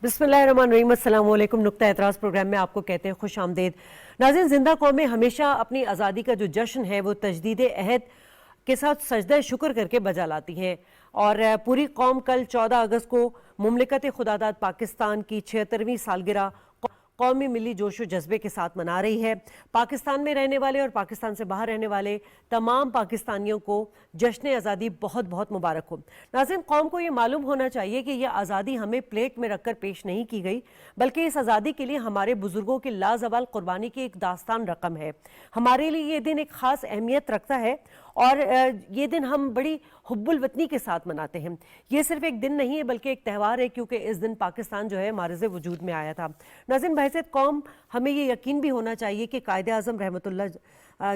बिस्मिल्लाहिर्रहमानिर्रहीम, अस्सलाम वालेकुम। नुक्ता एतराज़ प्रोग्राम में आपको कहते हैं खुश आमदेद। नाज़रीन, जिंदा कौमें हमेशा अपनी आज़ादी का जो जश्न है वो तजदीद अहद के साथ सजदा शुक्र करके बजा लाती हैं और पूरी कौम कल 14 अगस्त को मुमलिकत खुदादाद पाकिस्तान की 76वीं सालगिरह कौमी मिली जोश व जज्बे के साथ मना रही है। पाकिस्तान में रहने वाले और पाकिस्तान से बाहर रहने वाले तमाम पाकिस्तानियों को जश्न आज़ादी बहुत बहुत मुबारक हो। नाज़रीन, कौम को ये मालूम होना चाहिए कि यह आज़ादी हमें प्लेट में रखकर पेश नहीं की गई, बल्कि इस आज़ादी के लिए हमारे बुजुर्गों की लाजवाल कुर्बानी की एक दास्तान रकम है। हमारे लिए ये दिन एक ख़ास अहमियत रखता है और ये दिन हम बड़ी हुब्बुल वतनी के साथ मनाते हैं। ये सिर्फ एक दिन नहीं है बल्कि एक त्यौहार है, क्योंकि इस दिन पाकिस्तान जो है मारिज़ वजूद में आया था। नाज़रीन, बहैसियत कौम हमें ये यकीन भी होना चाहिए कि कायदे आज़म रहमतुल्लाह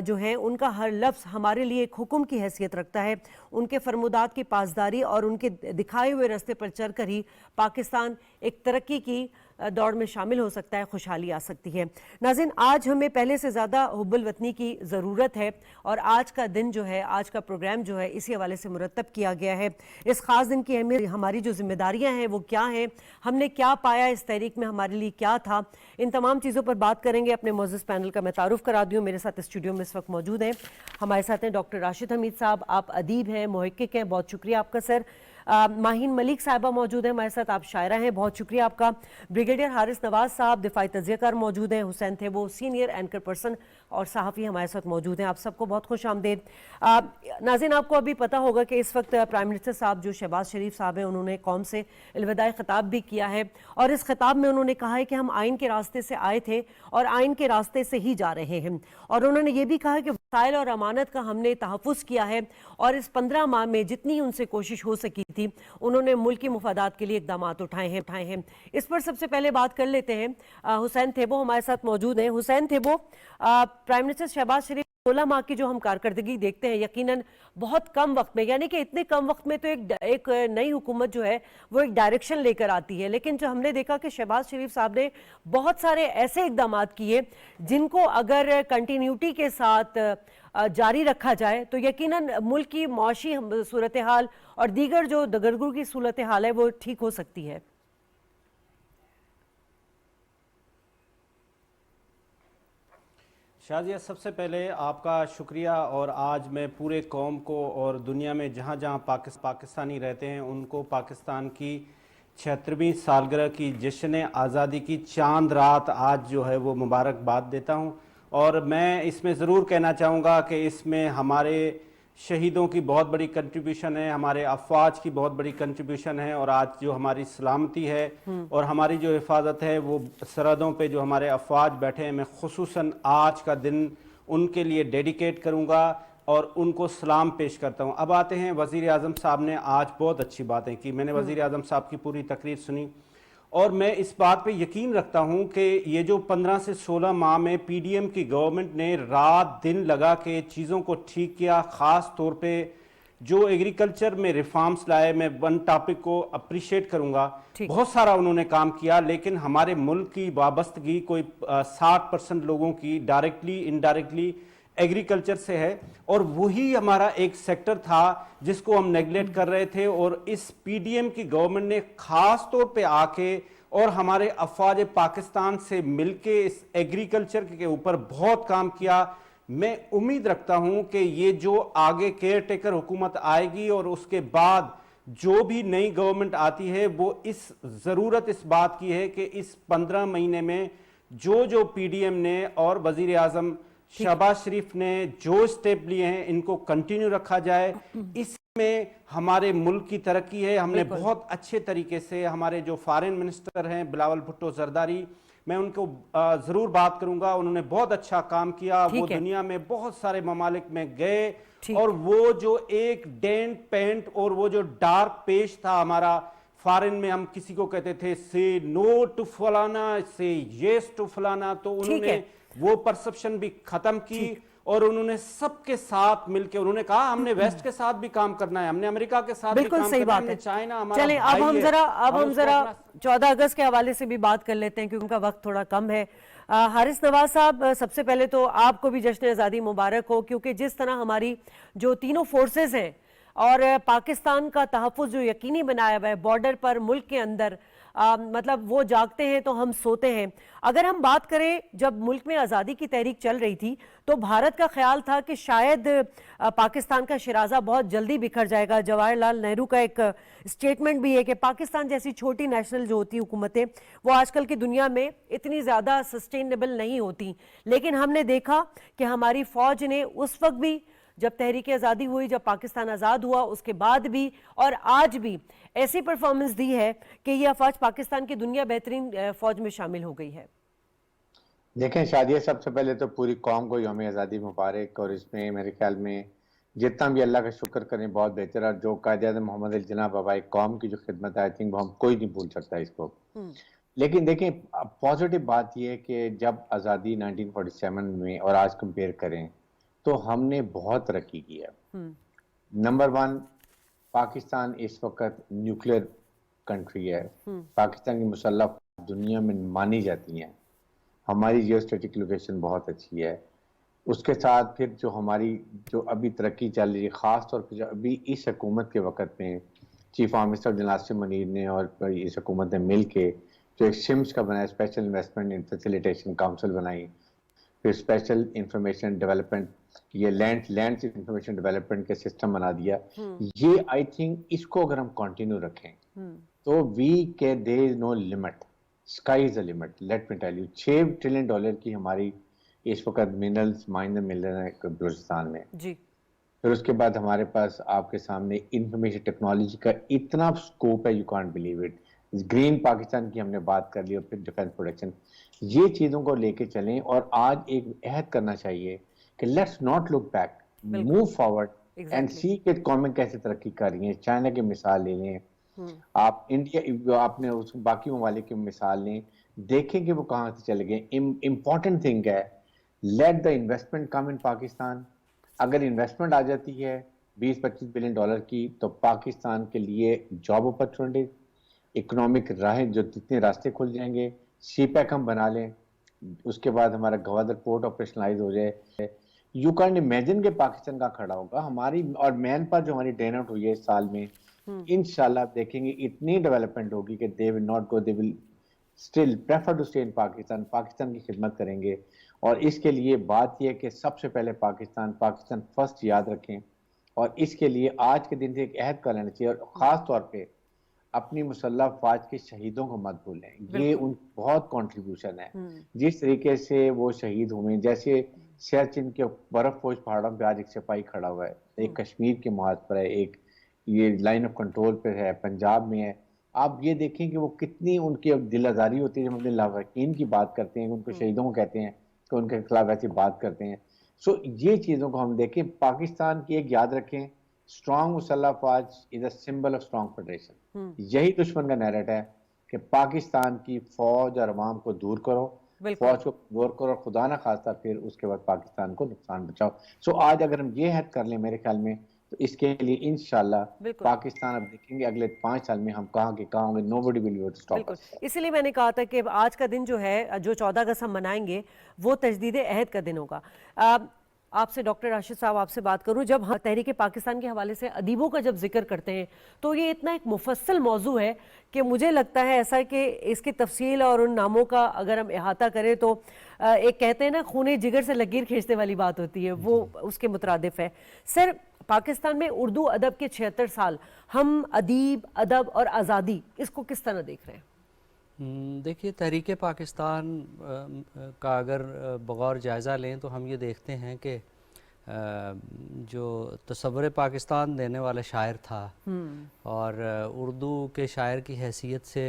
जो हैं उनका हर लफ्ज़ हमारे लिए एक हुक्म की हैसियत रखता है। उनके फरमुदात की पासदारी और उनके दिखाए हुए रास्ते पर चलकर ही पाकिस्तान एक तरक्की की दौड़ में शामिल हो सकता है, खुशहाली आ सकती है। नाज़रीन, आज हमें पहले से ज़्यादा हुब्बुल वतनी की ज़रूरत है और आज का दिन जो है, आज का प्रोग्राम जो है, इसी हवाले से मुरतब किया गया है। इस ख़ास दिन की अहमियत, हमारी जो जिम्मेदारियाँ हैं वो क्या हैं, हमने क्या पाया इस तहरीक में, हमारे लिए क्या था, इन तमाम चीज़ों पर बात करेंगे। अपने मोअज़्ज़ज़ पैनल का मैं तारुफ करा दूँ। मेरे साथ स्टूडियो में इस वक्त मौजूद हैं, हमारे साथ हैं डॉक्टर राशिद हमीद साहब। आप अदीब हैं, मुहक्किक हैं, बहुत शुक्रिया आपका सर। माहीन मलिक साहिबा मौजूद हैं हमारे साथ, आप शायरा हैं, बहुत शुक्रिया आपका। ब्रिगेडियर हारिस नवाज साहब दिफाई तज़कियाकार मौजूद हैं। हुसैन थे वो सीनियर एंकर पर्सन और सहाफ़ी हमारे साथ मौजूद हैं। आप सबको बहुत खुश आमदेद। नाज़रीन, आपको अभी पता होगा कि इस वक्त प्राइम मिनिस्टर साहब जो शहबाज शरीफ साहब हैं, उन्होंने कौम से अलविदाई ख़िताब भी किया है और इस ख़िताब में उन्होंने कहा है कि हम आइन के रास्ते से आए थे और आइन के रास्ते से ही जा रहे हैं। और उन्होंने ये भी कहा कि वसाइल और अमानत का हमने तहफ़्फ़ुज़ किया है और इस 15 माह में जितनी उनसे कोशिश हो सकी थी उन्होंने मुल्क की मुफादात के लिए इक़दाम उठाए हैं। इस पर सबसे पहले बात कर लेते हैं। हुसैन थेबो हमारे साथ मौजूद हैं। हुसैन थेबो, प्राइम मिनिस्टर शहबाज शरीफ 16 माह की जो हम कारकर्दगी देखते हैं, यकीनन बहुत कम वक्त में, यानी कि इतने कम वक्त में तो एक नई हुकूमत जो है वो एक डायरेक्शन लेकर आती है, लेकिन जो हमने देखा कि शहबाज शरीफ साहब ने बहुत सारे ऐसे इक़दाम किए जिनको अगर कंटिन्यूटी के साथ जारी रखा जाए तो यकीनन मुल्क की मौशी सूरत हाल और दीगर जो दगरगुर की सूरत हाल है वो ठीक हो सकती है। शाजिया, सबसे पहले आपका शुक्रिया। और आज मैं पूरे कौम को और दुनिया में जहाँ जहाँ पाकिस्तानी रहते हैं उनको पाकिस्तान की 76वीं सालगिरह की जश्न आज़ादी की चांद रात आज जो है वो मुबारकबाद देता हूँ। और मैं इसमें ज़रूर कहना चाहूँगा कि इसमें हमारे शहीदों की बहुत बड़ी कंट्रीब्यूशन है, हमारे अफवाज की बहुत बड़ी कंट्रीब्यूशन है। और आज जो हमारी सलामती है और हमारी जो हिफाजत है वो सरहदों पे जो हमारे अफवाज बैठे हैं, मैं खुसूसन आज का दिन उनके लिए डेडिकेट करूँगा और उनको सलाम पेश करता हूँ। अब आते हैं, वज़ीर आज़म साहब ने आज बहुत अच्छी बातें की। मैंने वज़ीर आज़म साहब की पूरी तकरीर सुनी और मैं इस बात पे यकीन रखता हूँ कि ये जो 15 से 16 माह में पीडीएम की गवर्नमेंट ने रात दिन लगा के चीज़ों को ठीक किया, ख़ास तौर पे जो एग्रीकल्चर में रिफॉर्म्स लाए, मैं वन टॉपिक को अप्रिशिएट करूँगा। बहुत सारा उन्होंने काम किया, लेकिन हमारे मुल्क की वाबस्तगी कोई 60% लोगों की डायरेक्टली इनडायरेक्टली एग्रीकल्चर से है और वही हमारा एक सेक्टर था जिसको हम नेगलेक्ट कर रहे थे। और इस पीडीएम की गवर्नमेंट ने खास तौर पे आके और हमारे अफवाज पाकिस्तान से मिलके इस एग्रीकल्चर के ऊपर बहुत काम किया। मैं उम्मीद रखता हूं कि ये जो आगे केयर टेकर हुकूमत आएगी और उसके बाद जो भी नई गवर्नमेंट आती है वो इस ज़रूरत इस बात की है कि इस 15 महीने में जो पीडीएम ने और वजीर आज़म शहबाज शरीफ ने जो स्टेप लिए हैं इनको कंटिन्यू रखा जाए। इसमें हमारे मुल्क की तरक्की है। हमने बहुत अच्छे तरीके से, हमारे जो फॉरेन मिनिस्टर हैं बिलावल भुट्टो जरदारी, मैं उनको जरूर बात करूंगा, उन्होंने बहुत अच्छा काम किया। वो दुनिया में बहुत सारे ममालिक में गए और वो जो एक डेंट पेंट और वो जो डार्क पेज था हमारा फॉरेन में, हम किसी को कहते थे से नो टू फलाना, से येस टू फलाना, तो उन्होंने वो परसेप्शन भी खत्म की और उन्होंने सबके साथ मिलकर उन्होंने कहा हमने वेस्ट के साथ भी काम करना है, हमने अमेरिका के साथ भी काम करना है, चाइना हमारा। चलें, अब हम जरा 14 अगस्त के हवाले से भी बात कर लेते हैं क्योंकि उनका वक्त थोड़ा कम है। हारिस नवाज साहब, सबसे पहले तो आपको भी जश्न आज़ादी मुबारक हो, क्योंकि जिस तरह हमारी जो तीनों फोर्सेस हैं और पाकिस्तान का तहफ़्फ़ुज़ जो यकीनी बनाया हुआ है बॉर्डर पर, मुल्क के अंदर, مطلب وہ جاگتے ہیں تو ہم سوتے ہیں. اگر ہم بات کریں جب ملک میں آزادی کی تحریک چل رہی تھی تو بھارت کا خیال تھا کہ شاید پاکستان کا شرازہ بہت جلدی بکھر جائے گا. جواہر لال نہرو کا ایک اسٹیٹمنٹ بھی ہے کہ پاکستان جیسی چھوٹی نیشنل جو ہوتی حکومتیں وہ آج کل کی دنیا میں اتنی زیادہ سسٹینیبل نہیں ہوتی. لیکن ہم نے دیکھا کہ ہماری فوج نے اس وقت بھی جب تحریک آزادی ہوئی, جب پاکستان آزاد ہوا, اس کے بعد بھی اور آج بھی ایسی پرفارمنس دی ہے کہ یہ افواج پاکستان کی دنیا بہترین فوج میں شامل ہو گئی ہے. دیکھیں شادیہ, سب سے پہلے تو پوری قوم کو یوم آزادی مبارک, اور اس میں میرے خیال میں جتنا بھی اللہ کا شکر کریں بہت بہتر. اور جو قائد اعظم محمد علی جناح بابا قوم کی جو خدمت ہے, آئی تھنک وہ ہم کوئی نہیں بھول سکتا اس کو. لیکن دیکھیں پازیٹیو بات یہ ہے کہ جب آزادی 1947 میں اور آج کمپیئر کریں تو ہم نے بہت ترقی کی ہے. نمبر 1, پاکستان اس وقت نیوکلیر کنٹری ہے. پاکستان کی مسلح دنیا میں مانی جاتی ہیں. ہماری جیو اسٹریٹجک لوکیشن بہت اچھی ہے. اس کے ساتھ پھر جو ہماری جو ابھی ترقی چل رہی ہے, خاص طور پہ جو ابھی اس حکومت کے وقت میں چیف آف منسٹر جناب ناصر منیر نے اور اس حکومت نے مل کے جو ایک سمس کا بنایا, special investment in facilitation council بنائی, پھر اسپیشل انفارمیشن ڈیولپمنٹ, یہ لینڈ انفارمیشن ڈیولپمنٹ کے سسٹم بنا دیا. یہ آئی تھنک اس کو اگر ہم کنٹینیو رکھیں تو there is no limit, sky is a limit. Let me tell you, $6 trillion کی ہماری اس وقت منرلز مائن مل رہے ہیں بلوچستان میں. پھر اس کے بعد ہمارے پاس آپ کے سامنے انفارمیشن ٹیکنالوجی کا اتنا سکوپ ہے, you can't believe it. Green Pakistan کی ہم نے بات کر لی, اور پھر ڈیفنس پروڈکشن. یہ چیزوں کو لے کے چلیں, اور آج ایک عہد کرنا چاہیے کہ let's not look back, move forward and see کہ قومیں کیسے ترقی کر رہی ہیں. چائنا کی مثال لے لیں, آپ انڈیا, آپ نے باقی ممالک کی مثال لیں, دیکھیں کہ وہ کہاں سے چلے گئے. امپورٹنٹ تھنگ ہے, لیٹ دا انویسٹمنٹ کم ان پاکستان. اگر انویسٹمنٹ آ جاتی ہے $20-25 بلین کی, تو پاکستان کے لیے جاب اپرچونٹیز, اکنامک راہیں, جو جتنے راستے کھل جائیں گے. سی پیک ہم بنا لیں, اس کے بعد ہمارا گوادر پورٹ آپریشنلائز ہو جائے. یو کانٹ امیجن کہ پاکستان کا کھڑا ہوگا. ہماری اور مین پر جو ہماری ٹرین آؤٹ ہوئی ہے اس سال میں, انشاءاللہ آپ دیکھیں گے اتنی ڈیولپمنٹ ہوگی کہ they will not go, they will still prefer to stay in Pakistan, Pakistan کی خدمت کریں گے. اور اس کے لیے بات یہ ہے کہ سب سے پہلے پاکستان فرسٹ یاد رکھیں, اور اس کے لیے آج کے دن سے ایک عہد کر لینا چاہیے. اور خاص طور پہ اپنی مسلح افواج کے شہیدوں کو مت بھولیں, یہ ان بہت کنٹریبیوشن ہے. جس طریقے سے وہ شہید ہوئے, جیسے سیاچن کے برف پوش پہاڑوں پہ آج ایک سپاہی کھڑا ہوا ہے, ایک کشمیر کے محاذ پر ہے, ایک یہ لائن آف کنٹرول پہ ہے, پنجاب میں ہے. آپ یہ دیکھیں کہ وہ کتنی ان کی دل آزاری ہوتی ہے جب اپنے لاواقعین کی بات کرتے ہیں, ان کو شہیدوں کو کہتے ہیں, تو ان کے خلاف ایسی بات کرتے ہیں. سو یہ چیزوں کو ہم دیکھیں. پاکستان کی ایک یاد رکھیں, اسٹرانگ مسلح افواج is a symbol of strong federation. یہی دشمن کا نیریٹ ہے کہ پاکستان کی فوج اور عوام کو دور کرو, فوج کو دور کرو, اور خدا نہ خواستہ پھر اس کے بعد پاکستان کو نقصان بچاؤ. سو آج اگر ہم یہ عہد کر لیں میرے خیال میں, تو اس کے لیے انشاءاللہ پاکستان اب دیکھیں گے اگلے 5 سال میں ہم کہاں کے کہاں ہوں گے. nobody will be able to stop us. اسی لیے میں نے کہا تھا کہ آج کا دن جو ہے, جو 14 اگست ہم منائیں گے, وہ تجدید عہد کا دن ہوگا. آپ سے ڈاکٹر راشد صاحب آپ سے بات کروں, جب تحریک پاکستان کے حوالے سے ادیبوں کا جب ذکر کرتے ہیں تو یہ اتنا ایک مفصل موضوع ہے کہ مجھے لگتا ہے ایسا کہ اس کی تفصیل اور ان ناموں کا اگر ہم احاطہ کریں تو ایک کہتے ہیں نا خون جگر سے لکیر کھینچنے والی بات ہوتی ہے, وہ اس کے مترادف ہے. سر, پاکستان میں اردو ادب کے 76 سال, ہم ادیب, ادب اور آزادی, اس کو کس طرح دیکھ رہے ہیں؟ دیکھیے, تحریک پاکستان کا اگر بغور جائزہ لیں تو ہم یہ دیکھتے ہیں کہ جو تصور پاکستان دینے والا شاعر تھا, اور اردو کے شاعر کی حیثیت سے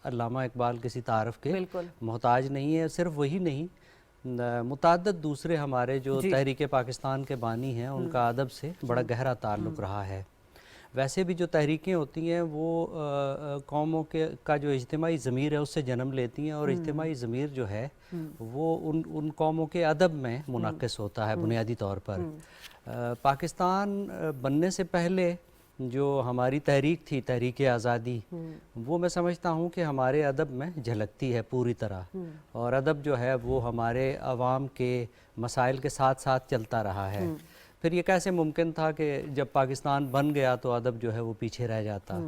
علامہ اقبال کسی تعارف کے محتاج نہیں ہے. صرف وہی نہیں, متعدد دوسرے ہمارے جو تحریک پاکستان کے بانی ہیں ان کا ادب سے بڑا گہرا تعلق رہا ہے. ویسے بھی جو تحریکیں ہوتی ہیں وہ قوموں کا جو اجتماعی ضمیر ہے اس سے جنم لیتی ہیں, اور اجتماعی ضمیر جو ہے وہ ان قوموں کے ادب میں منعکس ہوتا ہے بنیادی طور پر. پاکستان بننے سے پہلے جو ہماری تحریک تھی, تحریک آزادی, وہ میں سمجھتا ہوں کہ ہمارے ادب میں جھلکتی ہے پوری طرح, اور ادب جو ہے وہ ہمارے عوام کے مسائل کے ساتھ ساتھ چلتا رہا ہے. پھر یہ کیسے ممکن تھا کہ جب پاکستان بن گیا تو ادب جو ہے وہ پیچھے رہ جاتا؟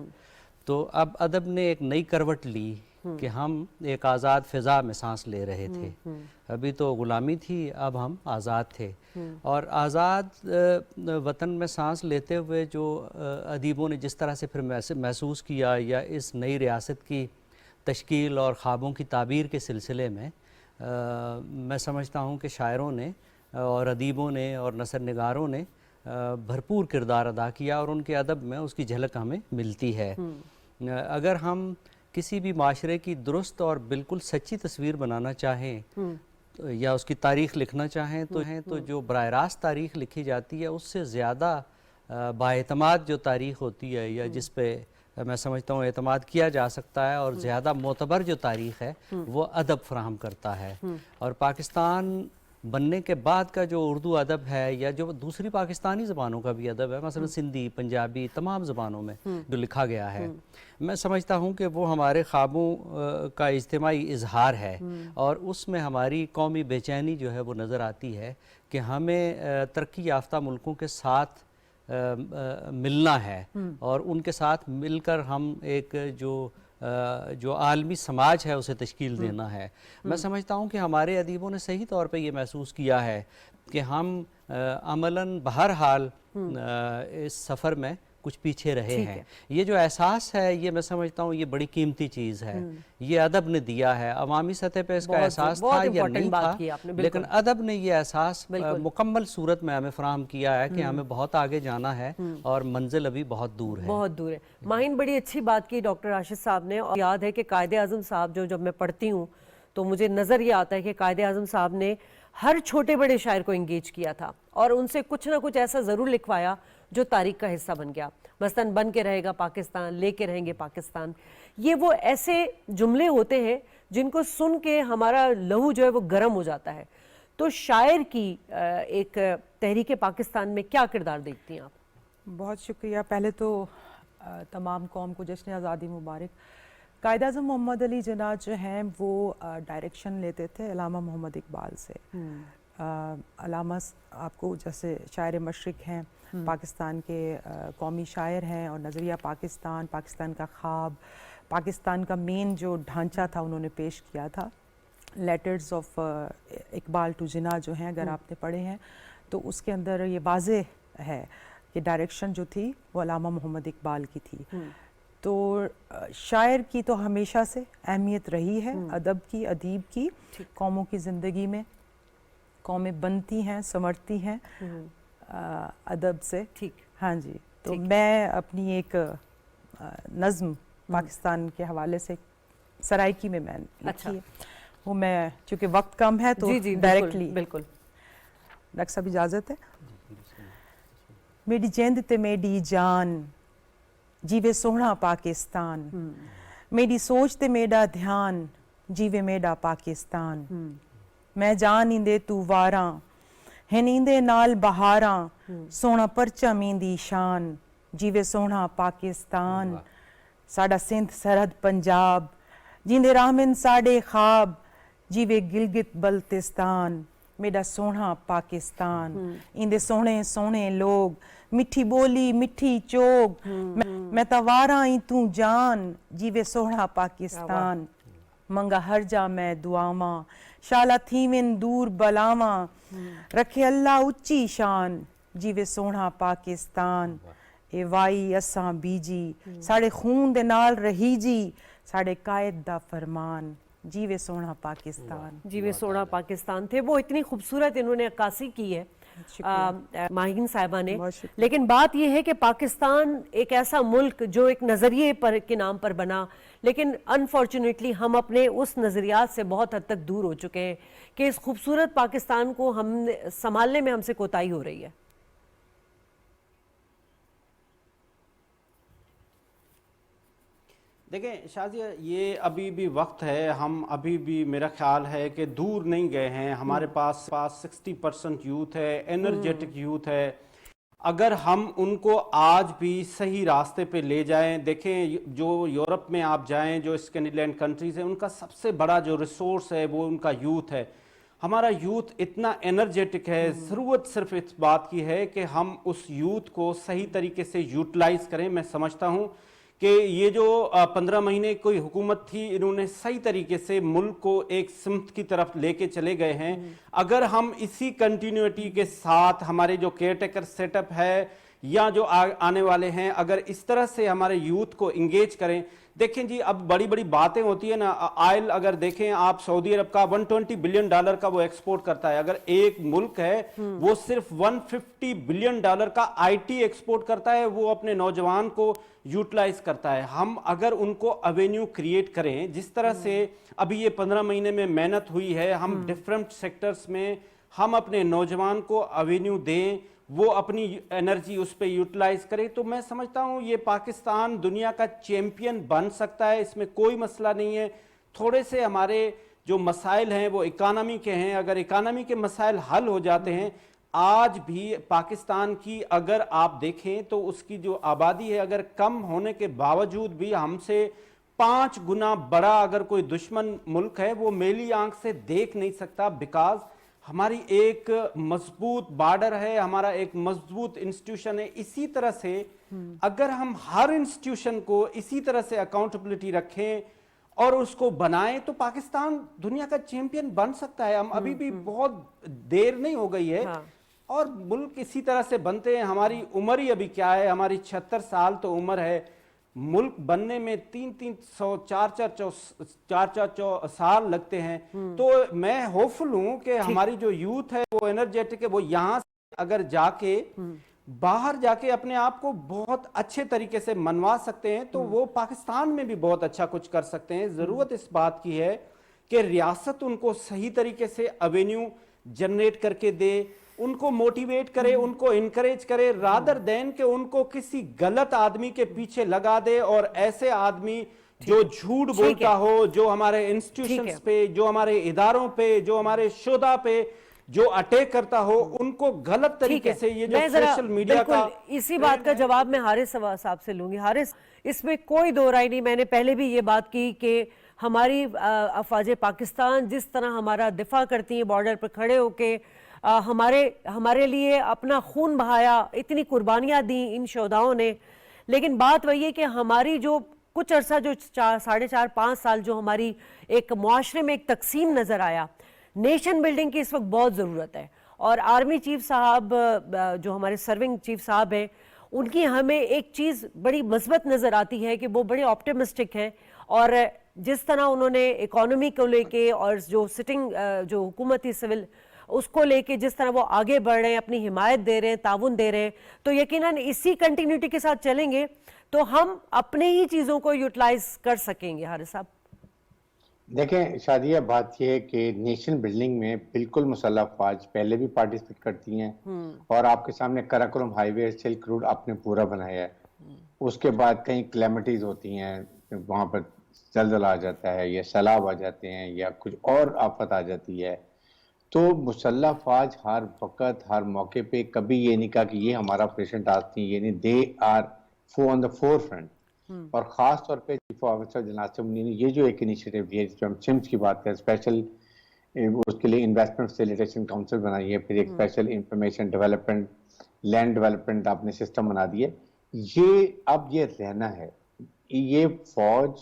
تو اب ادب نے ایک نئی کروٹ لی کہ ہم ایک آزاد فضا میں سانس لے رہے تھے. ابھی تو غلامی تھی, اب ہم آزاد تھے. اور آزاد وطن میں سانس لیتے ہوئے جو ادیبوں نے جس طرح سے پھر محسوس کیا, یا اس نئی ریاست کی تشکیل اور خوابوں کی تعبیر کے سلسلے میں میں سمجھتا ہوں کہ شاعروں نے اور ادیبوں نے اور نثر نگاروں نے بھرپور کردار ادا کیا, اور ان کے ادب میں اس کی جھلک ہمیں ملتی ہے. اگر ہم کسی بھی معاشرے کی درست اور بالکل سچی تصویر بنانا چاہیں یا اس کی تاریخ لکھنا چاہیں تو جو براہ راست تاریخ لکھی جاتی ہے اس سے زیادہ بااعتماد جو تاریخ ہوتی ہے, یا جس پہ میں سمجھتا ہوں اعتماد کیا جا سکتا ہے, اور زیادہ معتبر جو تاریخ ہے وہ ادب فراہم کرتا ہے. اور پاکستان بننے کے بعد کا جو اردو ادب ہے, یا جو دوسری پاکستانی زبانوں کا بھی ادب ہے, مثلا سندھی, پنجابی, تمام زبانوں میں جو لکھا گیا ہے, میں سمجھتا ہوں کہ وہ ہمارے خوابوں کا اجتماعی اظہار ہے. اور اس میں ہماری قومی بے چینی جو ہے وہ نظر آتی ہے کہ ہمیں ترقی یافتہ ملکوں کے ساتھ ملنا ہے, اور ان کے ساتھ مل کر ہم ایک جو عالمی سماج ہے اسے تشکیل دینا ہے. میں سمجھتا ہوں کہ ہمارے ادیبوں نے صحیح طور پہ یہ محسوس کیا ہے کہ ہم عملاً بہرحال اس سفر میں کچھ پیچھے رہے ہیں. یہ جو احساس ہے یہ میں سمجھتا ہوں یہ بڑی قیمتی چیز ہے. یہ ادب نے دیا ہے. عوامی سطح پہ اس کا احساس تھا یا نہیں تھا, لیکن ادب نے یہ احساس مکمل صورت میں ہمیں فراہم کیا ہے کہ ہمیں بہت آگے جانا ہے اور منزل ابھی بہت دور ہے. بہت دور ہے. ماہین بڑی اچھی بات کی ڈاکٹر راشد صاحب نے, اور یاد ہے کہ قائد اعظم صاحب جب میں پڑھتی ہوں تو مجھے نظر یہ آتا ہے کہ قائد اعظم صاحب نے ہر چھوٹے بڑے شاعر کو انگیج کیا تھا, اور ان سے کچھ نہ کچھ ایسا ضرور لکھوایا جو تاریخ کا حصہ بن گیا. مثلاً بن کے رہے گا پاکستان, لے کے رہیں گے پاکستان. یہ وہ ایسے جملے ہوتے ہیں جن کو سن کے ہمارا لہو جو ہے وہ گرم ہو جاتا ہے. تو شاعر کی ایک تحریک پاکستان میں کیا کردار دیکھتی ہیں آپ؟ بہت شکریہ. پہلے تو تمام قوم کو جشن آزادی مبارک. قائد اعظم محمد علی جناح جو ہیں وہ ڈائریکشن لیتے تھے علامہ محمد اقبال سے. علامہ آپ کو جیسے شاعر مشرق ہیں, پاکستان کے قومی شاعر ہیں, اور نظریہ پاکستان, پاکستان کا خواب, پاکستان کا مین جو ڈھانچہ تھا انہوں نے پیش کیا تھا. لیٹرز آف اقبال ٹو جناح جو ہیں اگر آپ نے پڑھے ہیں تو اس کے اندر یہ واضح ہے کہ ڈائریکشن جو تھی وہ علامہ محمد اقبال کی تھی. تو شاعر کی تو ہمیشہ سے اہمیت رہی ہے, ادب کی, ادیب کی. قوموں کی زندگی میں قومیں بنتی ہیں, سنورتی ہیں ادب سے. ٹھیک. ہاں جی. تو میں اپنی ایک نظم پاکستان کے حوالے سے سرائکی میں لکھی ہے, وہ میں چونکہ وقت کم ہے تو ڈائریکٹلی. بالکل. ڈاکٹر صاحب اجازت ہے؟ میری جند تے میری جان جیوے سوہنا پاکستان, میری سوچ تے میڈا دھیان جیوے میڈا پاکستان. میں جان ایندے تو واراں ہیں ایندے نال بہاراں, سونا پرچم ایندی شان جیوے سوہنا پاکستان. ساڈا سندھ سرحد پنجاب جیندے راہمن ساڈے خواب جیوے گلگت بلتستان. میڈا سوہنا پاکستان. ایندے سوہنے سوہنے لوگ, مٹھی بولی مٹھی چوگ, میں تواراں ای تو جان جیوے سوہنا پاکستان. منگا ہر جا میں دعاواں, شالا تھیمن دور بلاواں, رکھے اللہ اچھی شان جیوے سوہنا پاکستان. اے وائی اساں بیجی ساڑے خون دے نال رہی جی, ساڑے قائد دا فرمان جیوے سوہنا پاکستان. جیوے سوہنا پاکستان تھے وہ. اتنی خوبصورت انہوں نے عکاسی کی ہے ماہین صاحبہ نے. لیکن بات یہ ہے کہ پاکستان ایک ایسا ملک جو ایک نظریے کے نام پر بنا, لیکن انفارچونیٹلی ہم اپنے اس نظریات سے بہت حد تک دور ہو چکے ہیں کہ اس خوبصورت پاکستان کو ہم سنبھالنے میں ہم سے کوتاہی ہو رہی ہے. دیکھیں شازیہ, یہ ابھی بھی وقت ہے, ہم ابھی بھی میرا خیال ہے کہ دور نہیں گئے ہیں. ہمارے پاس 60% یوتھ ہے, انرجیٹک یوتھ ہے. اگر ہم ان کو آج بھی صحیح راستے پہ لے جائیں. دیکھیں جو یورپ میں آپ جائیں, جو اسکینڈی لینڈ کنٹریز ہیں, ان کا سب سے بڑا جو ریسورس ہے وہ ان کا یوتھ ہے. ہمارا یوتھ اتنا انرجیٹک ہے. ضرورت صرف اس بات کی ہے کہ ہم اس یوتھ کو صحیح طریقے سے یوٹیلائز کریں. میں سمجھتا ہوں کہ یہ जो 15 महीने कोई हुकूमत थी, इन्होंने सही तरीके से मुल्क को एक सिमत की तरफ लेके चले गए हैं। अगर हम इसी कंटिन्यूटी के साथ हमारे जो केयरटेकर सेटअप है या जो आने वाले हैं, अगर इस तरह से हमारे यूथ को इंगेज करें। देखें जी, अब बड़ी बड़ी बातें होती है ना, ऑयल अगर देखें आप, सऊदी अरब का $120 बिलियन का वो एक्सपोर्ट करता है। अगर एक मुल्क है वो सिर्फ $150 बिलियन का आईटी एक्सपोर्ट करता है, वो अपने नौजवान को यूटिलाइज करता है। हम अगर उनको एवेन्यू क्रिएट करें, जिस तरह से अभी ये 15 महीने में मेहनत हुई है, हम डिफरेंट सेक्टर्स में हम अपने नौजवान को एवेन्यू दें, वो अपनी एनर्जी उस पर यूटिलाइज करे, तो मैं समझता हूँ ये पाकिस्तान दुनिया का चैंपियन बन सकता है। इसमें कोई मसला नहीं है। थोड़े से हमारे जो मसाइल हैं वो इकानमी के हैं। अगर इकानमी के मसाइल हल हो जाते हैं, आज भी पाकिस्तान की अगर आप देखें तो उसकी जो आबादी है, अगर कम होने के बावजूद भी हमसे 5 गुना बड़ा अगर कोई दुश्मन मुल्क है, वो मेरी आंख से देख नहीं सकता। बिकॉज हमारी एक मजबूत बॉर्डर है, हमारा एक मजबूत इंस्टीट्यूशन है। इसी तरह से अगर हम हर इंस्टीट्यूशन को इसी तरह से अकाउंटेबिलिटी रखें और उसको बनाएं, तो पाकिस्तान दुनिया का चैंपियन बन सकता है। हम अभी भी बहुत देर नहीं हो गई है। और मुल्क इसी तरह से बनते हैं। हमारी उम्र ही अभी क्या है, हमारी 76 साल तो उम्र है। मुल्क बनने में 4-4 साल लगते हैं। तो मैं होपफुल हूं कि हमारी जो यूथ है वो एनर्जेटिक है, वो यहाँ से अगर जाके बाहर जाके अपने आप को बहुत अच्छे तरीके से मनवा सकते हैं, तो वो पाकिस्तान में भी बहुत अच्छा कुछ कर सकते हैं। जरूरत इस बात की है कि रियासत उनको सही तरीके से एवेन्यू जनरेट करके दे, उनको मोटिवेट करे, उनको इनकरेज करे, रादर देन कि उनको किसी गलत आदमी के पीछे लगा दे। और ऐसे आदमी जो झूठ बोलता हो, जो हमारे इंस्टीट्यूशंस पे, जो हमारे इदारों पे, जो हमारे शोधा पे जो अटैक करता हो, उनको गलत तरीके से ये जो सोशल मीडिया का, इसी बात का जवाब मैं हारिस साहब से लूंगी। हारिस, इसमें कोई दो राय नहीं, मैंने पहले भी ये बात की कि हमारी अफवाज पाकिस्तान जिस तरह हमारा दिफा करती हैं, बॉर्डर पर खड़े होके हमारे लिए अपना खून बहाया, इतनी कुर्बानियां दी इन शोधाओं ने। लेकिन बात वही है कि हमारी जो कुछ अरसा, जो 4.5 साल जो हमारी एक मुआशरे में एक तकसीम नज़र आया, नेशन बिल्डिंग की इस वक्त बहुत ज़रूरत है। और आर्मी चीफ साहब, जो हमारे सर्विंग चीफ साहब हैं, उनकी हमें एक चीज़ बड़ी मस्बत नज़र आती है कि वो बड़े ऑप्टिमिस्टिक हैं। और जिस तरह उन्होंने इकोनॉमी को लेके और जो सिटिंग जो हुकूमती सिविल उसको लेके जिस तरह वो आगे बढ़ रहे हैं, अपनी हिमायत दे रहे हैं, ताउन दे रहे हैं, तो यकीनन इसी कंटिन्यूटी के साथ चलेंगे तो हम अपने ही चीज़ों को यूटिलाइज कर सकेंगे। हारिस साहब देखें शादिया, बात यह है कि नेशन बिल्डिंग में बिल्कुल मुसल्लह अफवाज पहले भी पार्टिसिपेट करती हैं। और आपके सामने कराकोरम हाईवे, सिल्क रूट आपने पूरा बनाया है। उसके बाद कई क्लेमिटीज होती हैं, वहाँ पर जलजला आ जाता है या सैलाब आ जाते हैं या कुछ और आफत आ जाती है। तो मुसल्लह अफवाज हर वक्त हर मौके पे कभी ये नहीं कहा कि ये हमारा ऑपरेशन टास्क नहीं, ये नहीं, they are on the forefront. और ख़ास तौर पे चीफ ऑफिसर जनाब ने ये जो एक इनिशिएटिव लिया, जिसमें हम सिम्स की बात करें, स्पेशल उसके लिए इन्वेस्टमेंट फैसिलिटेशन काउंसिल बनाई है, फिर एक special information development, land development आपने सिस्टम बना दिए। ये अब ये रहना है, ये फौज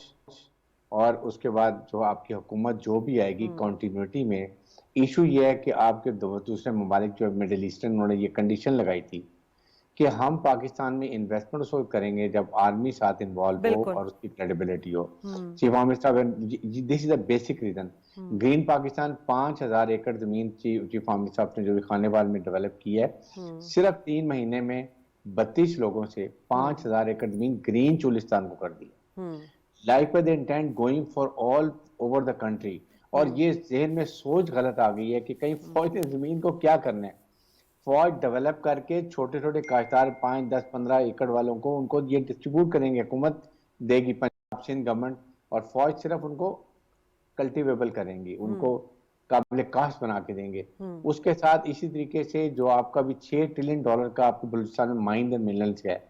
और उसके बाद जो आपकी हुकूमत जो भी आएगी कंटिन्यूटी में। इशू ये है कि आपके दूसरे ममालिक जो मिडिल ईस्टर्न, उन्होंने ये कंडीशन लगाई थी कि हम पाकिस्तान में इन्वेस्टमेंट उसको करेंगे जब आर्मी साथ इन्वॉल्व हो और उसकी क्रेडिबिलिटी हो। Chief minister, this is the basic reason. Green Pakistan 5000 एकड़ जमीन चीफ मिनिस्टर साहब ने जो भी खानेवाल में डेवलप की है, सिर्फ 3 महीने में 32 लोगों से 5000 एकड़ जमीन ग्रीन चुलिस्तान को कर दी। Like by the intent going for all over the country. और ये जहन में सोच गलत आ गई है कि कहीं फौज ने जमीन को क्या करना है। फौज डेवलप करके छोटे छोटे काश्तकार 5, 10, 15 एकड़ वालों को उनको ये डिस्ट्रीब्यूट करेंगे, हुकूमत देगी, पंजाब सिंध गवर्नमेंट, और फौज सिर्फ उनको कल्टीवेबल करेंगी, उनको काबिल काश्त बना के देंगे। उसके साथ इसी तरीके से जो आपका भी $6 ट्रिलियन का आपके बलूचिस्तान में माइन एंड मिनरल्स है,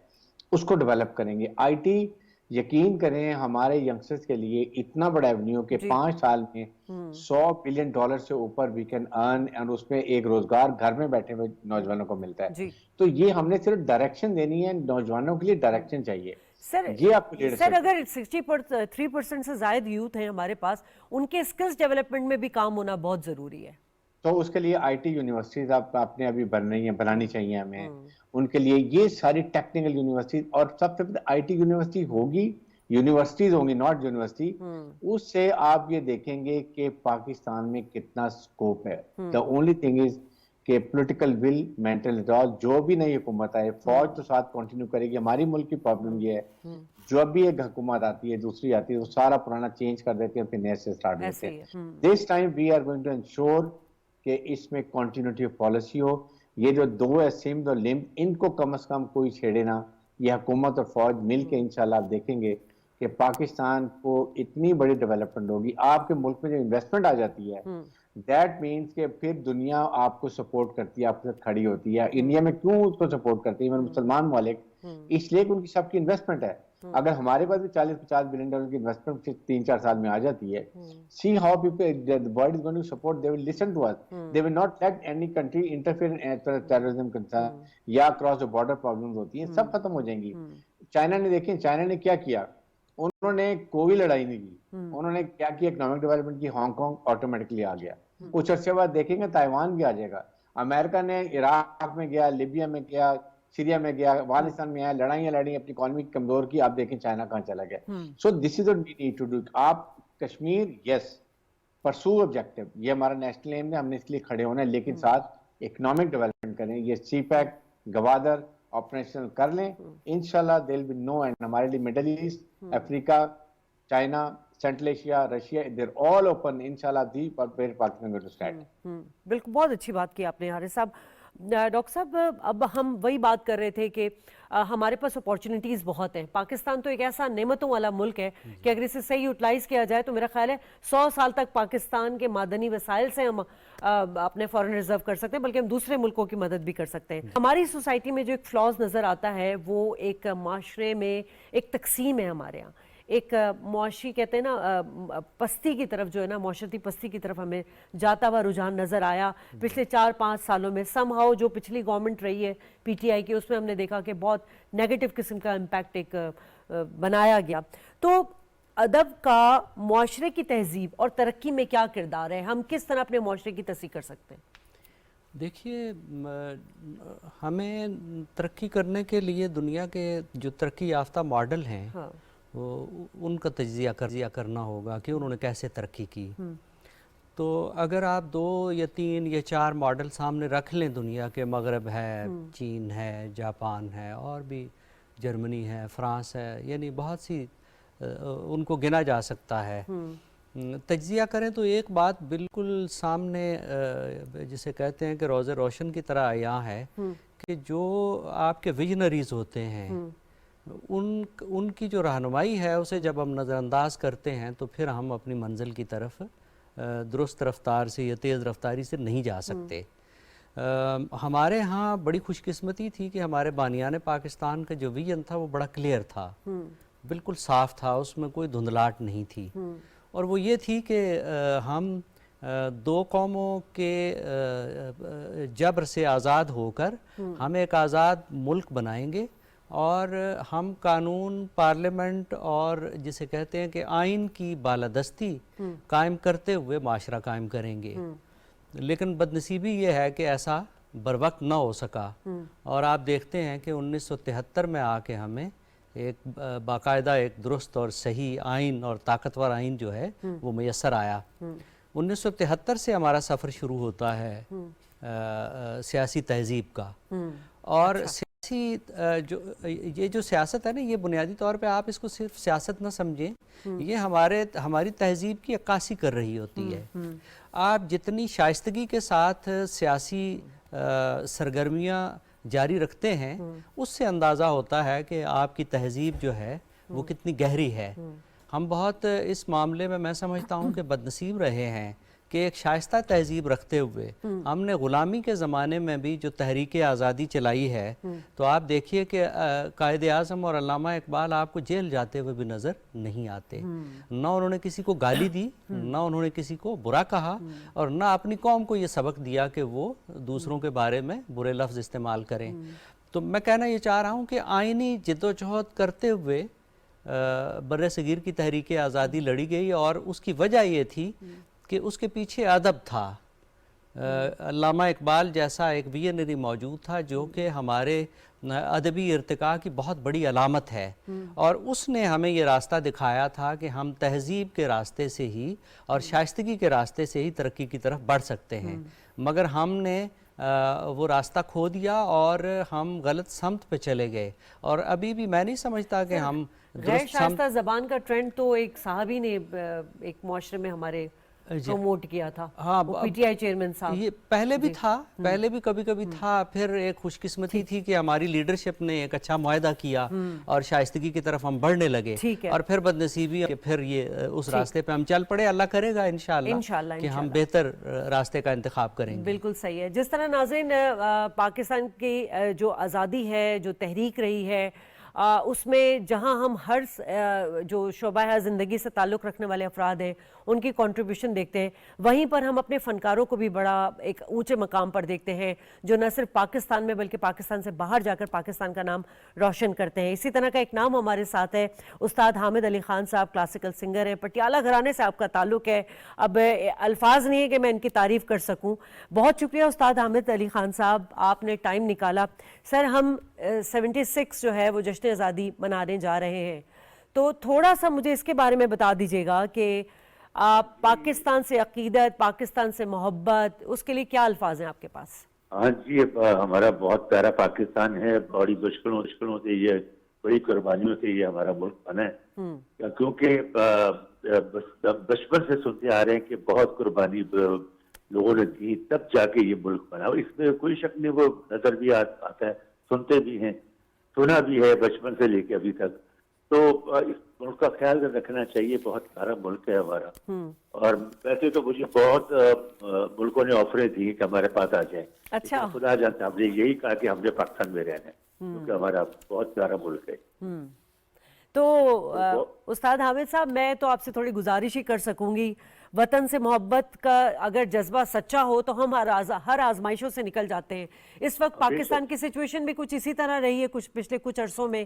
उसको डेवलप करेंगे। IT यकीन करें हमारे यंगस्टर्स के लिए इतना बड़ा एवेन्यू कि 5 साल में $100 बिलियन से ऊपर वी कैन अर्न, और उसमें एक रोजगार घर में बैठे हुए नौजवानों को मिलता है। तो ये हमने सिर्फ डायरेक्शन देनी है, नौजवानों के लिए डायरेक्शन चाहिए। सर ये आपको leadership सर अगर 63% से ज्यादा यूथ हैं हमारे पास, उनके स्किल्स डेवलपमेंट में भी काम होना बहुत जरूरी है। तो उसके लिए आईटी यूनिवर्सिटीज आपने अभी बनानी चाहिए हमें। उनके लिए ये सारी टेक्निकल यूनिवर्सिटीज, और सबसे पहले आईटी यूनिवर्सिटी होगी, यूनिवर्सिटीज होंगी, नॉट यूनिवर्सिटी। उससे आप ये देखेंगे कि पाकिस्तान में कितना स्कोप है। द ओनली थिंग इज कि पॉलिटिकल विल, मेंटल रिजॉल्व, जो भी नई हुकूमत आए, फौज तो साथ कंटिन्यू करेगी। हमारी मुल्क की प्रॉब्लम ये है, जब भी एक हुकूमत आती है, दूसरी आती है, वो सारा पुराना चेंज कर देते हैं, फिर नए से स्टार्ट करते हैं। This time we are going to ensure कि इसमें कंटिन्यूटी ऑफ पॉलिसी हो। ये जो दो है, सिम और लिम, इनको कम से कम कोई छेड़े ना। ये हुकूमत और फौज मिल के इंशाल्लाह आप देखेंगे कि पाकिस्तान को इतनी बड़ी डेवलपमेंट होगी। आपके मुल्क में जो इन्वेस्टमेंट आ जाती है, दैट मीन्स कि फिर दुनिया आपको सपोर्ट करती है, आपके साथ खड़ी होती है। इंडिया में क्यों उसको सपोर्ट करती है मुसलमान मालिक? इसलिए कि उनकी सबकी इन्वेस्टमेंट है। अगर हमारे पास भी 40-50 बिलियन डॉलर की इन्वेस्टमेंट 3-4 साल में आ जाती है, see how people the world is going to support, they will listen to us, they will not let any country interfere in as far terrorism concern या क्रॉस द बॉर्डर प्रॉब्लम्स होती हैं, सब खत्म हो जाएंगी। चाइना ने देखें, China ने क्या किया, उन्होंने कोई लड़ाई नहीं की। उन्होंने क्या किया, इकोनॉमिक डेवलपमेंट की, हांगकांग ऑटोमेटिकली आ गया। कुछ अर्से बाद देखेंगे ताइवान भी आ जाएगा। अमेरिका ने इराक में गया, लिबिया में गया, सीरिया में गया, अफगानिस्तान में आया, लड़ाइयां लड़ी, अपनी इकोनॉमी कमजोर की। आप देखें चाइना कहां चला गया। So this is what we need to do. आप कश्मीर, यस, परसू ऑब्जेक्टिव, ये हमारा नेशनल एम है, हमने इसके लिए खड़े होना है, लेकिन साथ इकोनॉमिक डेवलपमेंट करें। ये सीपैक, गवादर ऑपरेशनल कर लें, इंशाल्लाह there will be no end. हमारे लिए Middle East, Africa, China, Central Asia, Russia, there all open इंशाल्लाह। The where Pakistan going to start. बिल्कुल, बहुत अच्छी बात की आपने हारिस साहब। डॉक्टर साहब, अब हम वही बात कर रहे थे कि हमारे पास अपॉर्चुनिटीज़ बहुत हैं। पाकिस्तान तो एक ऐसा नेमतों वाला मुल्क है कि अगर इसे सही यूटिलाइज़ किया जाए तो मेरा ख्याल है 100 साल तक पाकिस्तान के मादनी वसाइल से हम अपने फॉरेन रिजर्व कर सकते हैं, बल्कि हम दूसरे मुल्कों की मदद भी कर सकते हैं। हमारी सोसाइटी में जो एक फ्लॉज नज़र आता है, वो एक माशरे में एक तकसीम है हमारे यहाँ, एक मुआशी कहते हैं ना, पस्ती की तरफ जो है ना, मुआशरती पस्ती की तरफ हमें जाता हुआ रुझान नज़र आया पिछले 4-5 सालों में। समहाउ जो पिछली गवर्नमेंट रही है पीटीआई की, उसमें हमने देखा कि बहुत नेगेटिव किस्म का इम्पैक्ट एक बनाया गया। तो अदब का मुआशरे की तहजीब और तरक्की में क्या किरदार है? हम किस तरह अपने मुआशरे की तस्सीह कर सकते हैं? देखिए, हमें तरक्की करने के लिए दुनिया के जो तरक्की याफ्ता मॉडल हैं, हाँ। वो उनका तजिया करना होगा कि उन्होंने कैसे तरक्की की। तो अगर आप 2 या 3 या 4 मॉडल सामने रख लें दुनिया के, मगरब है, चीन है, जापान है, और भी जर्मनी है, फ्रांस है, यानी बहुत सी उनको गिना जा सकता है। तजिया करें तो एक बात बिल्कुल सामने जिसे कहते हैं कि रोज़े रोशन की तरह यहाँ है कि जो आपके विजनरीज होते हैं, उनकी जो रहनुमाई है, उसे जब हम नज़रअंदाज करते हैं तो फिर हम अपनी मंजिल की तरफ दुरुस्त रफ्तार से या तेज़ रफ्तारी से नहीं जा सकते। हमारे यहाँ बड़ी खुशकिस्मती थी कि हमारे बानियान पाकिस्तान का जो विजन था वो बड़ा क्लियर था, बिल्कुल साफ़ था, उसमें कोई धुंधलाहट नहीं थी। और वो ये थी कि हम 2 कौमों के जबर से आज़ाद होकर हम एक आज़ाद मुल्क बनाएंगे, और हम कानून, पार्लियामेंट और जिसे कहते हैं कि आइन की बालादस्ती कायम करते हुए माशरा कायम करेंगे। लेकिन बदनसीबी ये है कि ऐसा बरवक्त ना हो सका, और आप देखते हैं कि 1973 में आके हमें एक बाकायदा एक दुरुस्त और सही आइन और ताकतवर आइन जो है वो मैसर आया। 1973 से हमारा सफ़र शुरू होता है सियासी तहजीब का। और ये जो सियासत है ना, ये बुनियादी तौर पे आप इसको सिर्फ सियासत ना समझें, ये हमारी तहजीब की अक्कासी कर रही होती है। आप जितनी शाइस्तगी के साथ सियासी सरगर्मियाँ जारी रखते हैं, उससे अंदाज़ा होता है कि आपकी तहजीब जो है वो कितनी गहरी है। हम बहुत इस मामले में, मैं समझता हूँ कि बदनसीब रहे हैं कि एक शाइस्ता तहजीब रखते हुए हमने ग़ुलामी के ज़माने में भी जो तहरीक आज़ादी चलाई है, तो आप देखिए कि कायदे आज़म और अल्लामा इकबाल आपको जेल जाते हुए भी नज़र नहीं आते। ना उन्होंने किसी को गाली दी, ना उन्होंने किसी को बुरा कहा, और ना अपनी कौम को ये सबक दिया कि वो दूसरों के बारे में बुरे लफ्ज़ इस्तेमाल करें। तो मैं कहना ये चाह रहा हूँ कि आइनी जद्दोजहद करते हुए بر صغیر کی تحریک آزادی لڑی گئی، اور اس کی وجہ یہ تھی کہ اس کے پیچھے ادب تھا۔ علامہ اقبال جیسا ایک ویژنری موجود تھا جو کہ ہمارے ادبی ارتقاء کی بہت بڑی علامت ہے، اور اس نے ہمیں یہ راستہ دکھایا تھا کہ ہم تہذیب کے راستے سے ہی اور شائستگی کے راستے سے ہی ترقی کی طرف بڑھ سکتے ہیں، مگر ہم نے وہ راستہ کھو دیا اور ہم غلط سمت پہ چلے گئے، اور ابھی بھی میں نہیں سمجھتا کہ ہم غیر شائستہ زبان کا ٹرینڈ تو ایک صحابی نے ایک معاشرے میں ہمارے پروموٹ کیا تھا، وہ پی ٹی آئی چیئرمین صاحب۔ یہ پہلے بھی تھا، پہلے بھی کبھی کبھی تھا، پھر ایک خوش قسمتی تھی کہ ہماری لیڈرشپ نے ایک اچھا معاہدہ کیا اور شائستگی کی طرف ہم بڑھنے لگے، اور پھر بدنصیبی کہ پھر یہ اس راستے پہ ہم چل پڑے۔ اللہ کرے گا انشاءاللہ کہ ہم بہتر راستے کا انتخاب کریں گے۔ بالکل صحیح ہے۔ جس طرح ناظرین پاکستان کی جو آزادی ہے، جو تحریک رہی ہے، اس میں جہاں ہم ہر جو شعبہ زندگی سے تعلق رکھنے والے افراد ہیں ان کی کنٹریبیوشن دیکھتے ہیں، وہیں پر ہم اپنے فنکاروں کو بھی بڑا ایک اونچے مقام پر دیکھتے ہیں جو نہ صرف پاکستان میں بلکہ پاکستان سے باہر جا کر پاکستان کا نام روشن کرتے ہیں۔ اسی طرح کا ایک نام ہمارے ساتھ ہے استاد حامد علی خان صاحب، کلاسیکل سنگر ہیں، پٹیالہ گھرانے سے آپ کا تعلق ہے۔ اب الفاظ نہیں ہے کہ میں ان کی تعریف کر سکوں۔ بہت شکریہ استاد حامد علی خان صاحب، آپ نے ٹائم نکالا۔ سر، ہم 76 جو ہے وہ جشن آزادی منانے جا رہے ہیں، تو تھوڑا سا مجھے اس کے بارے میں بتا دیجیے گا کہ پاکستان سے عقیدت، پاکستان سے محبت، اس کے لیے کیا الفاظ ہیں آپ کے پاس؟ ہاں جی، ہمارا بہت پیارا پاکستان ہے، بڑی مشکلوں سے یہ، بڑی قربانیوں سے یہ ہمارا ملک بنا ہے، کیونکہ بچپن سے سنتے آ رہے ہیں کہ بہت قربانی لوگوں نے دی تب جا کے یہ ملک بنا، اور اس میں کوئی شک نہیں، وہ نظر بھی آتا ہے، سنتے بھی ہیں، سنا بھی ہے بچپن سے لے کے ابھی تک۔ تو اس ملک کا خیال رکھنا چاہیے، بہت پیارا ملک ہے ہمارا، اور ویسے تو مجھے بہت ملکوں نے آفریں دی کہ ہمارے پاس آ جائیں، اچھا، خدا جانتا، ہم نے یہی کہا کہ ہم نے پاکستان میں رہنا ہے کیونکہ ہمارا بہت پیارا ملک ہے۔ تو استاد حامد صاحب، میں تو آپ سے تھوڑی گزارش ہی کر سکوں گی، وطن سے محبت کا اگر جذبہ سچا ہو تو ہم ہر آزمائشوں سے نکل جاتے ہیں۔ اس وقت پاکستان کی سچویشن بھی کچھ اسی طرح رہی ہے پچھلے کچھ عرصوں میں۔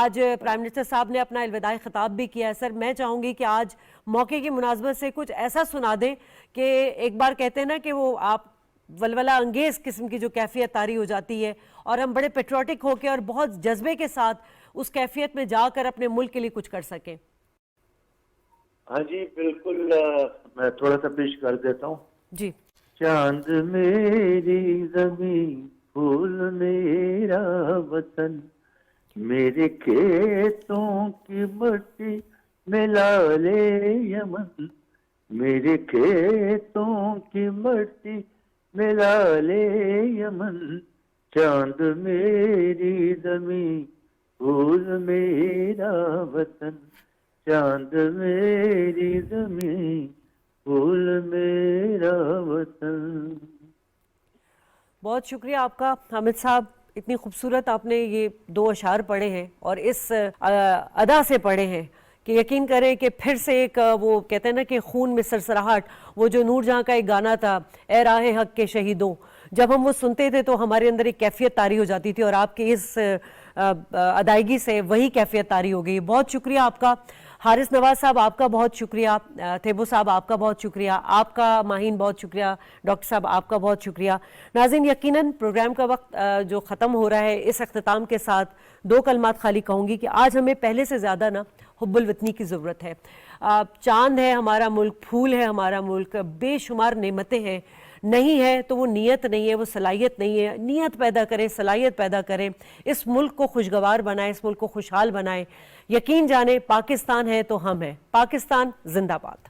آج پرائم منسٹر صاحب نے اپنا الوداعی خطاب بھی کیا ہے۔ سر، میں چاہوں گی کہ آج موقع کی مناسبت سے کچھ ایسا سنا دیں کہ ایک بار کہتے ہیں نا کہ وہ آپ ولولہ انگیز قسم کی جو کیفیت طاری ہو جاتی ہے، اور ہم بڑے پیٹریوٹک ہو کے اور بہت جذبے کے ساتھ اس کیفیت میں جا کر اپنے ملک کے لیے کچھ کر سکیں۔ ہاں جی بالکل، میں تھوڑا سا پیش کر دیتا ہوں جی۔ چاند میری زمین، پھول میرا وطن، میرے کھیتوں کی مٹی میں لالے یمن، میرے کھیتوں کی مٹی میں لالے یمن، چاند میری زمین، پھول میرا وطن، چاند میری زمین، پھول میرا وطن۔ بہت شکریہ آپ کا حامد صاحب، اتنی خوبصورت آپ نے یہ دو اشعار پڑھے ہیں اور اس ادا سے پڑھے ہیں کہ یقین کریں کہ پھر سے ایک وہ کہتے ہیں نا کہ خون میں سرسراہٹ، وہ جو نور جہاں کا ایک گانا تھا، اے راہ حق کے شہیدوں، جب ہم وہ سنتے تھے تو ہمارے اندر ایک کیفیت طاری ہو جاتی تھی، اور آپ کی اس ادائیگی سے وہی کیفیت طاری ہو گئی۔ بہت شکریہ آپ کا حارث نواز صاحب، آپ کا بہت شکریہ، تھیبو صاحب آپ کا بہت شکریہ، آپ کا ماہین بہت شکریہ، ڈاکٹر صاحب آپ کا بہت شکریہ۔ ناظرین، یقیناً پروگرام کا وقت جو ختم ہو رہا ہے، اس اختتام کے ساتھ دو کلمات خالی کہوں گی کہ آج ہمیں پہلے سے زیادہ نا حب الوطنی کی ضرورت ہے۔ چاند ہے ہمارا ملک، پھول ہے ہمارا ملک، بے شمار نعمتیں ہیں، نہیں ہے تو وہ نیت نہیں ہے، وہ صلاحیت نہیں ہے۔ نیت پیدا کریں، صلاحیت پیدا کریں، اس ملک کو خوشگوار بنائیں، اس ملک کو خوشحال بنائیں۔ یقین جانیں پاکستان ہے تو ہم ہیں۔ پاکستان زندہ باد۔